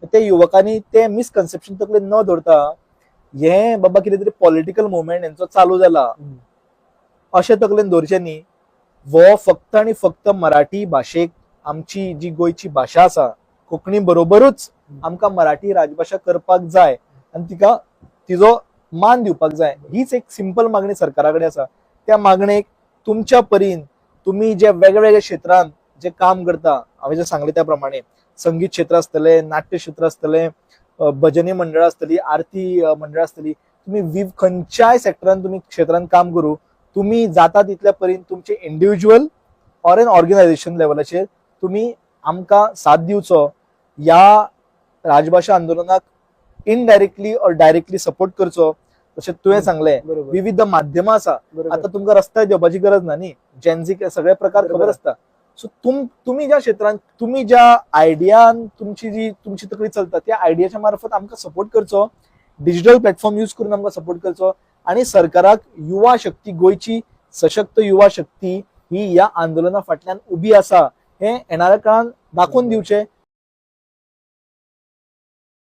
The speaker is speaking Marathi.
त्या युवकांनी ते मिसकन्सेप्शन तकले न दवरता हे बाबा कितें तरी पॉलिटिकल मुवमेंट यांचो चालू जाला अशें तकलेन दवरचें न्ही. वो फक्त आणि फक्त मराठी भाशेक आमची जी गोयची भाशा आसा कोंकणी बरोबरूच आमकां मराठी राजभाषा करपाक जाय आणि तिका तिजो मान दिवपाक जाय हीच एक सिंपल मागणी सरकारा कडेन आसा. त्या मागणेक तुमच्या परीन तुम्ही जे वेगवेगळ्या क्षेत्रांत जे काम करता हांवें जे सांगले त्या प्रमाणे संगीत क्षेत्र आसतले, नाट्य क्षेत्र आसतले, भजनी मंडळ आसतली, आरती मंडळ आसतली, तुम्ही खंयच्याय सेक्टरान तुम्ही क्षेत्रांत काम करू, तुम्ही जाता तितल्या परीन तुमचे इंडिव्हिज्युअल ऑर एन ऑर्गनायझेशन लेवलाचेर तुम्ही आमकां साथ दिवचो. या राजभाषा आंदोलनाक इनडायरेक्टली और डायरेक्टली सपोर्ट करचो. तशें तुवें सांगलें विविध माध्यमां आसा. आता तुमकां रस्त्यार देवपाची गरज ना न्ही, जेन्झी सगळे प्रकार खबर आसता. सो तुम्ही ज्या क्षेत्रांत तुम्ही ज्या आयडियान तुमची तकली चलता त्या आयडियाच्या मार्फत आमकां सपोर्ट करचो. डिजिटल प्लॅटफॉर्म यूज करून आमकां सपोर्ट करचो आणि सरकाराक युवा शक्ती गोयची सशक्त युवा शक्ती ही या आंदोलना फाटल्यान उबी आसा हे येणाऱ्या काळात दाखवून दिवचे.